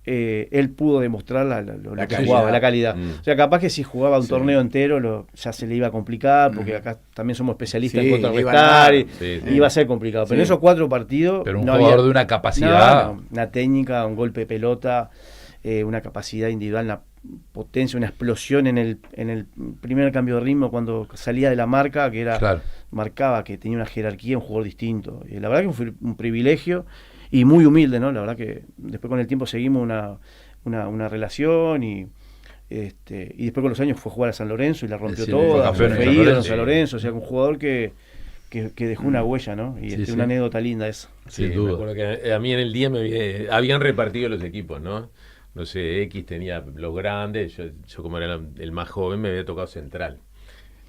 él pudo demostrar lo que calidad. jugaba, la calidad. Mm. O sea, capaz que si jugaba un Sí. torneo entero ya se le iba a complicar, porque acá también somos especialistas Sí, en le iban a contrarrestar, dar. y Sí. iba a ser complicado. Pero Sí. en esos 4 partidos Pero un no jugador había de una capacidad. una técnica, un golpe de pelota, una capacidad individual, una potencia, una explosión en el primer cambio de ritmo cuando salía de la marca, que era Claro. marcaba que tenía una jerarquía, un jugador distinto. Y la verdad que fue un privilegio y muy humilde, ¿no? La verdad que después con el tiempo seguimos una relación y después con los años fue a jugar a San Lorenzo y la rompió Sí, fue toda, campeón fue en San ídolo en Lorenzo. San Lorenzo, o sea, un jugador que dejó una huella, ¿no? Y Sí, sí. una anécdota linda esa. Sin Me duda. acuerdo que a mí en el día habían repartido los equipos, ¿no? No sé, X tenía los grandes, yo como era el más joven me había tocado Central.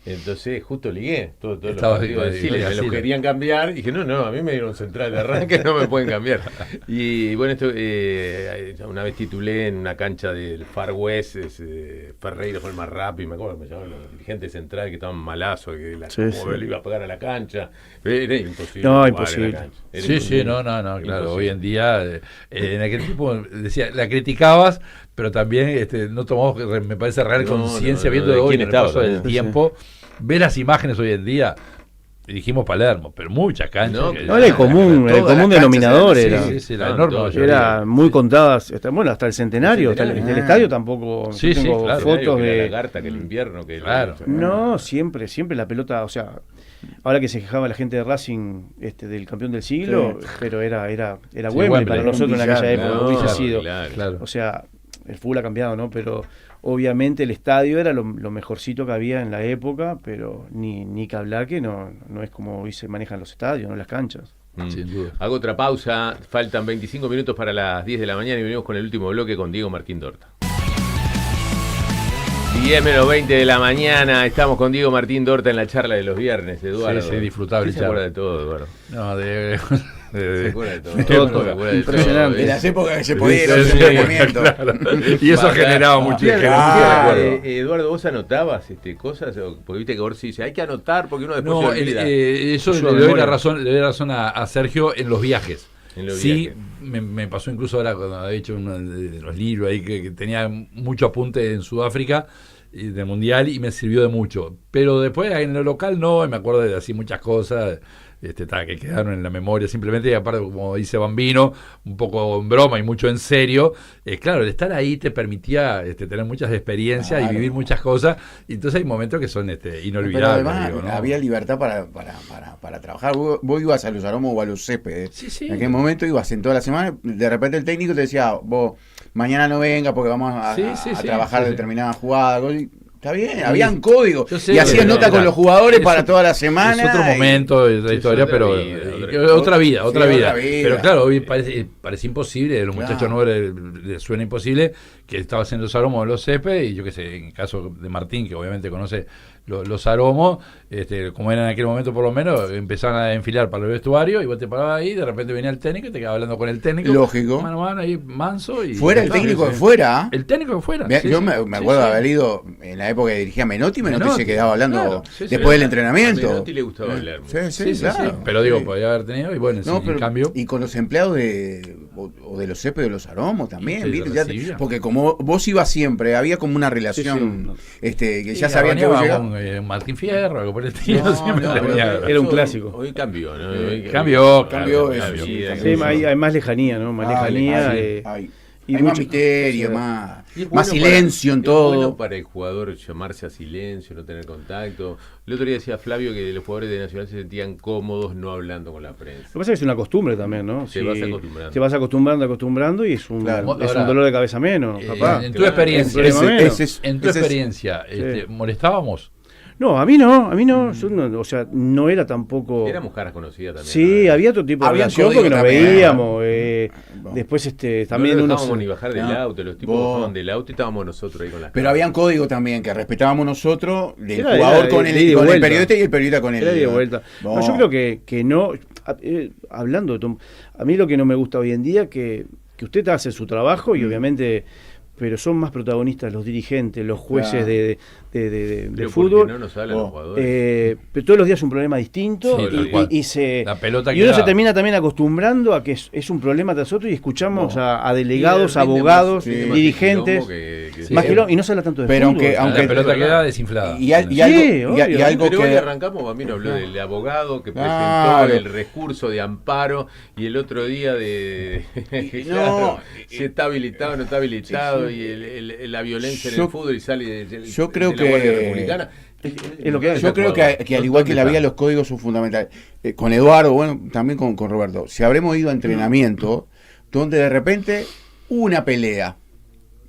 Entonces justo ligué todos los Estaba partidos de igual, Siles, me así, los querían cambiar y dije, no, a mí me dieron Central de arranque, no me pueden cambiar. Y bueno, esto una vez titulé en una cancha del Far West, Ferreira fue el más rápido, me acuerdo, me llamaban los dirigentes centrales que estaban malazos, que Sí, como sí. le iba a pegar a la cancha, era imposible. No, jugar imposible. en la cancha. Era Sí, imposible. no, claro. Imposible. Hoy en día, en aquel tiempo decía, la criticabas, pero también no tomamos, me parece, real No, conciencia no, viendo de hoy quién en el estaba paso del también. tiempo. Ve las imágenes hoy en día, y dijimos Palermo, pero muchas canchas. No, que- No, era el común Todas las canchas denominador, eran era. así. Sí, sí, la No, enorme todo, mayoría. Era muy contadas, bueno, hasta el centenario, El centenario. el estadio tampoco. Sí, yo tengo sí, claro. fotos Que la de. lagarta, que el invierno, que Claro. No, siempre la pelota, o sea, ahora que se quejaba la gente de Racing del campeón del siglo, pero era Wembley Wembley, para un nosotros en aquella villano, época, no, hubiese claro, sido. Claro. O sea, el fútbol ha cambiado, ¿no? Pero obviamente el estadio era lo mejorcito que había en la época, pero ni que hablar que no es como hoy se manejan los estadios, no las canchas. Sin duda. Hago otra pausa, faltan 25 minutos para las 10 de la mañana y venimos con el último bloque con Diego Martín Dorta. 10 menos 20 de la mañana, estamos con Diego Martín Dorta en la charla de los viernes, Eduardo. Sí, disfrutable ¿Qué se acuerda de todo, Eduardo? No, Se acuerda de todo. Todo. Se acuerda de Impresionante. todo. De las épocas que se podía ir a Sí, los sí, entrenamientos. claro. Y eso generaba mucho. Eduardo, ¿vos anotabas cosas? Porque viste que Orsi dice, hay que anotar porque uno después No, se olvida. eso Yo le doy memoria. le doy razón a Sergio en los viajes. En los Sí, viajes. me pasó incluso ahora cuando había hecho uno de los libros ahí que tenía mucho apunte en Sudáfrica de mundial y me sirvió de mucho. Pero después en lo local no, y me acuerdo de así muchas cosas que quedaron en la memoria simplemente, y aparte, como dice Bambino, un poco en broma y mucho en serio, claro, el estar ahí te permitía tener muchas experiencias y vivir muchas cosas, y entonces hay momentos que son inolvidables. Pero además digo, ¿no? había libertad para trabajar. Vos ibas a los aromos o a los céspedes. Sí. En aquel momento ibas en toda la semana, de repente el técnico te decía, vos mañana no venga porque vamos a trabajar determinada jugada. Está bien, habían códigos. Yo sé, y hacían nota con los jugadores para toda la semana. Es otro momento de la historia, otra pero vida, otra vida. otra vida. Pero claro, hoy parece imposible, a los muchachos nuevos les suena imposible, que estaba haciendo los aromos de los céspedes, y yo qué sé, en el caso de Martín, que obviamente conoce los aromos, como era en aquel momento por lo menos, empezaban a enfilar para el vestuario, y vos te parabas ahí, de repente venía el técnico y te quedabas hablando con el técnico. Lógico. Mano a mano, ahí manso. Y Fuera el técnico de fuera. El técnico de fuera. Yo me acuerdo de haber ido en la época que dirigía Menotti se quedaba hablando claro, después del A entrenamiento. Menotti le gustaba hablar. Sí, claro. Pero digo, podía haber tenido, y bueno, en cambio. Y con los empleados o de los céspedes de los aromos también, Sí, ¿viste? recibía. Porque como vos ibas siempre, había como una relación que ya Sí, sabían que vos con llegabas. Martín Fierro, algo por el estilo. No, siempre no, tenía- Era un clásico. Hoy cambió, ¿no? Hoy Cambió eso, sí, Sí, hay más lejanía, ¿no? Más lejanía. Hay más misterio, más Y es más bueno silencio en es todo. bueno para el jugador llamarse a silencio, no tener contacto. El otro día decía Flavio que los jugadores de Nacional se sentían cómodos no hablando con la prensa. Lo que pasa es que es una costumbre también, ¿no? Te vas acostumbrando. Te vas acostumbrando y es un, Claro. es un dolor de cabeza menos, capaz. En tu Claro, experiencia, es un problema menos. en tu experiencia, ¿molestábamos? No, a mí no, yo no, o sea, no era tampoco... Éramos caras conocidas también. Sí, ¿no? había otro tipo de Había relación código porque nos también. veíamos. Bueno. Después También también no uno... dejábamos ni bajar del No. auto, los tipos Vos- bajaban del auto y estábamos nosotros ahí con las Pero había un código también que respetábamos nosotros, del Era jugador con de ida y el vuelta. periodista y el periodista con el. Era de vuelta. No, yo creo que no, hablando de Tom, a mí lo que no me gusta hoy en día que usted hace su trabajo y obviamente, pero son más protagonistas los dirigentes, los jueces Claro. de Pero fútbol. porque no nos hablan los jugadores. Pero todos los días es un problema distinto Sí, tal cual. y La pelota y uno queda- se termina también acostumbrando a que es un problema tras otro y escuchamos a delegados, Y rinde abogados, más- rinde más dirigentes, quilombo que más Sí. quilombo, y no se habla tanto de Pero fútbol. aunque La pelota queda desinflada. Y algo, Sí, y obvio. algo Pero hoy que. arrancamos, Bambino habló del abogado que presentó Claro. el recurso de amparo y el otro día de No, claro, si está habilitado o no está habilitado Sí, sí. y la violencia en Yo- el fútbol y sale yo creo de la Guardia que- Republicana. es lo que hay. Yo creo que al igual que la vida, los códigos son fundamentales. Con Eduardo, bueno, también con Roberto, si habremos ido a entrenamiento donde de repente hubo una pelea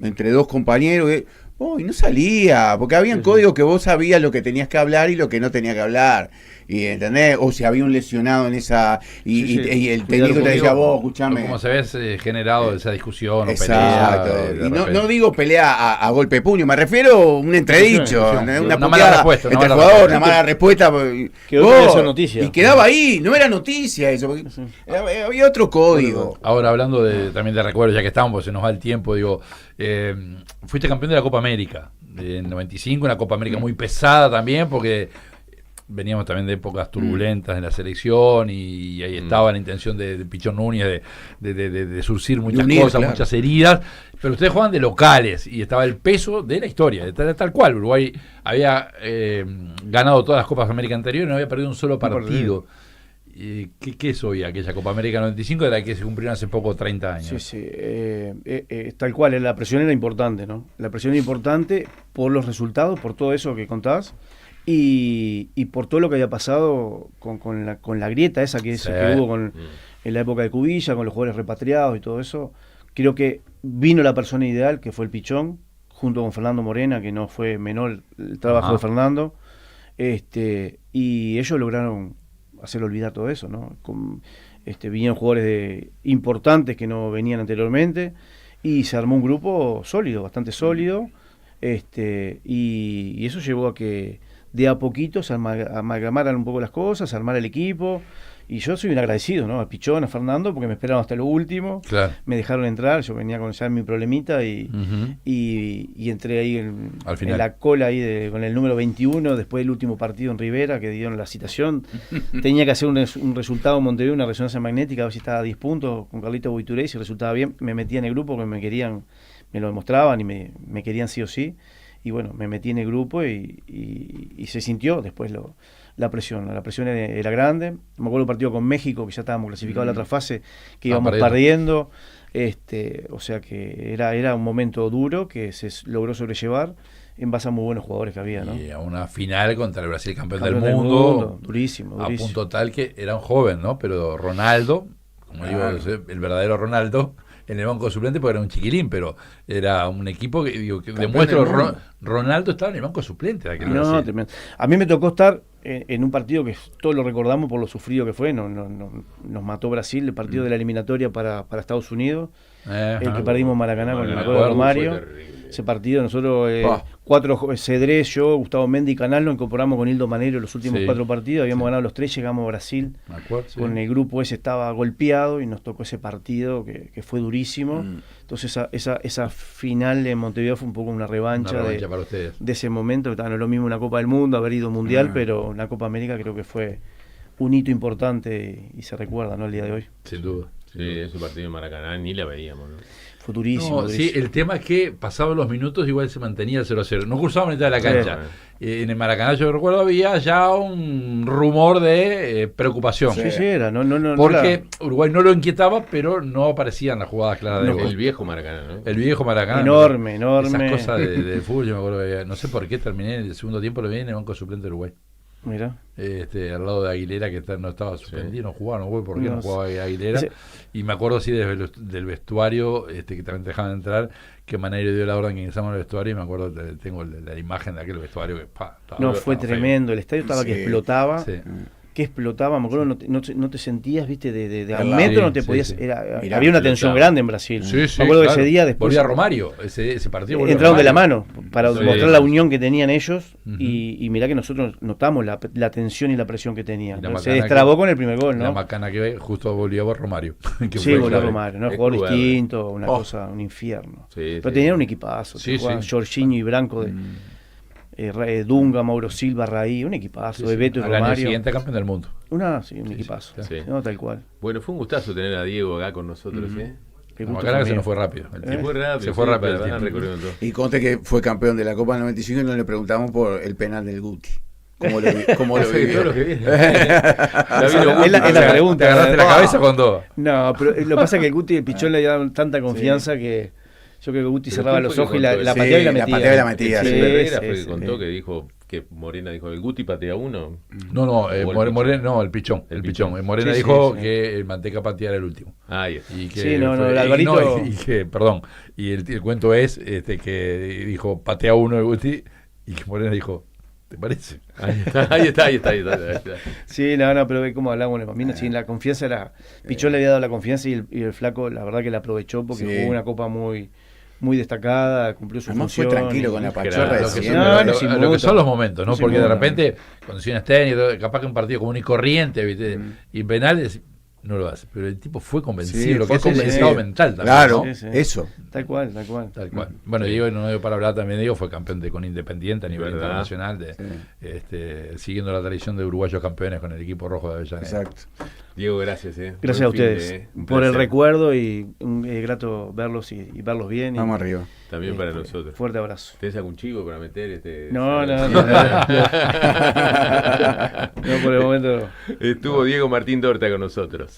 entre dos compañeros y no salía, porque habían códigos que vos sabías lo que tenías que hablar y lo que no tenías que hablar. Y ¿entendés? O si había un lesionado en esa y, Sí, sí. y el Cuidado técnico te decía, conmigo. vos, escuchame. Como se ve generado esa discusión o Exacto. pelea. de Y no repente. digo pelea a golpe de puño, me refiero a un entredicho, Sí, una una mala puteada respuesta, una entre mala jugador, respuesta. una mala respuesta. Quedó Vos, podía ser noticia. Y quedaba ahí, no era noticia eso, porque había otro código. Ahora hablando también de recuerdos, ya que estamos, pues se nos va el tiempo, digo, fuiste campeón de la Copa América en 95, una Copa América muy pesada también, porque veníamos también de épocas turbulentas en la selección y ahí estaba la intención de Pichón Núñez de surcir muchas unir, cosas, claro. muchas heridas, pero ustedes jugaban de locales y estaba el peso de la historia, tal cual. Uruguay había ganado todas las Copas América anteriores y no había perdido un solo partido. ¿Qué es hoy aquella Copa América 95 de la que se cumplieron hace poco 30 años? Sí, sí, tal cual, la presión era importante, ¿no? La presión era importante por los resultados, por todo eso que contabas y por todo lo que había pasado con la grieta esa que hubo en la época de Cubilla, con los jugadores repatriados y todo eso. Creo que vino la persona ideal, que fue el Pichón, junto con Fernando Morena, que no fue menor el trabajo de Fernando, y ellos lograron hacer olvidar todo eso, ¿no? vinieron jugadores importantes que no venían anteriormente, y se armó un grupo sólido, bastante sólido, y eso llevó a que de a poquito se amalgamaran un poco las cosas, se armara el equipo. Y yo soy un agradecido, ¿no? A Pichón, a Fernando, porque me esperaron hasta lo último. Claro. Me dejaron entrar, yo venía con ya mi problemita y entré ahí en la cola ahí con el número 21, después del último partido en Rivera, que dieron la citación. Tenía que hacer un resultado en Montevideo, una resonancia magnética, a ver si estaba a 10 puntos con Carlito Buituré, si resultaba bien. Me metí en el grupo, que me querían, me lo demostraban y me querían sí o sí. Y bueno, me metí en el grupo y se sintió después la presión. La presión era grande. Me acuerdo del partido con México, que ya estábamos clasificados a la otra fase, que íbamos perdiendo. O sea que era un momento duro que se logró sobrellevar en base a muy buenos jugadores que había, ¿no? Y a una final contra el Brasil campeón del mundo. Durísimo. A punto tal que era un joven, ¿no? Pero Ronaldo, como digo, el verdadero Ronaldo, en el banco suplente porque era un chiquilín, pero era un equipo que demuestra Ronaldo estaba en el banco suplente de aquel Brasil. A mí me tocó estar en un partido que todos lo recordamos por lo sufrido que fue, nos mató Brasil, el partido de la eliminatoria para Estados Unidos, el que perdimos en Maracaná con el gol de Romario. Ese partido nosotros, 4 Cedrés, yo, Gustavo Mendy y Canal, nos incorporamos con Hildo Manero los últimos 4 partidos, habíamos ganado los 3, llegamos a Brasil, con el grupo ese estaba golpeado y nos tocó ese partido que fue durísimo. Entonces esa final de Montevideo fue un poco una revancha de ese momento, no es lo mismo una Copa del Mundo, haber ido mundial, pero una Copa América creo que fue un hito importante y se recuerda, ¿no?, el día de hoy. Sin duda. Sí, ese partido en Maracaná ni la veíamos, ¿no? Fue durísimo. Sí, el tema es que pasaban los minutos, igual se mantenía el 0-0. No cruzaban mitad de la cancha. En el Maracaná, yo recuerdo, había ya un rumor de preocupación. Sí, era. Porque Uruguay no lo inquietaba, pero no aparecían las jugadas claras de gol. El viejo Maracaná, ¿no? El viejo Maracaná. Enorme. Esas cosas de fútbol, yo me acuerdo que no sé por qué terminé el segundo tiempo, lo vi en el banco suplente de Uruguay. Mira. Al lado de Aguilera, que no estaba suspendido, no jugaba, no sé por qué no jugaba Aguilera. Y me acuerdo así del vestuario, que también te dejaban entrar, que Maneiro dio la orden que ingresamos al vestuario, y me acuerdo, tengo la imagen de aquel vestuario que fue tremendo, el estadio estaba que explotaba. Sí. Que explotaba, me acuerdo, no te sentías, viste, de a un metro no te podías, había una tensión grande en Brasil. Me acuerdo que ese día después volvía Romario, ese partido entraron de la mano para mostrar la unión que tenían ellos, y mirá que nosotros notamos la tensión y la presión que tenían. Se destrabó con el primer gol, ¿no? La macana que justo volvió Romario. Volvió Romario, ¿no? Jugador distinto, una cosa, un infierno. Pero tenían un equipazo, Jorginho y Branco Dunga, Mauro Silva, Raí, un equipazo, de Beto y Romario. Al año siguiente campeón del mundo. Un equipazo, no, tal cual. Bueno, fue un gustazo tener a Diego acá con nosotros, Macana que se nos fue rápido. Se fue rápido. Y conté que fue campeón de la Copa del 95 y no le preguntamos por el penal del Guti. ¿Cómo lo vivió? Es la pregunta. Te agarraste la cabeza cuando... No, pero lo que pasa es que el Guti y el Pichón le daban tanta confianza que... Yo creo que Guti cerraba los ojos y la pateaba y la metía. La pateaba y la metía. Herrera fue que contó que dijo que Morena dijo, ¿el Guti patea uno? No, Morena, no, el Pichón. Morena dijo que el Manteca pateara el último. Y que el Alvarito... Y el cuento es que dijo, patea uno el Guti, y que Morena dijo, ¿te parece? Ahí está. Sí, pero ve cómo hablamos en el Bambino. Sí, la confianza era... Pichón le había dado la confianza y el flaco, la verdad que la aprovechó porque jugó una copa muy destacada, cumplió su función. Fue tranquilo con la pachorra. Lo que son los momentos, ¿no? Porque de repente, condiciones técnicas, capaz que un partido común y corriente, ¿viste? Y penales, no lo hace. Pero el tipo fue convencido, lo que es el estado mental también. Claro, eso. Tal cual. Bueno, Diego, no digo para hablar también, Diego fue campeón con Independiente a nivel internacional, siguiendo la tradición de uruguayos campeones con el equipo rojo de Avellaneda. Exacto. Diego, gracias. Gracias a ustedes por el recuerdo y grato verlos y verlos bien. Vamos arriba. También para nosotros. Fuerte abrazo. ¿Tenés algún chivo para meter? No, por el momento. Estuvo Diego Martín Dorta con nosotros.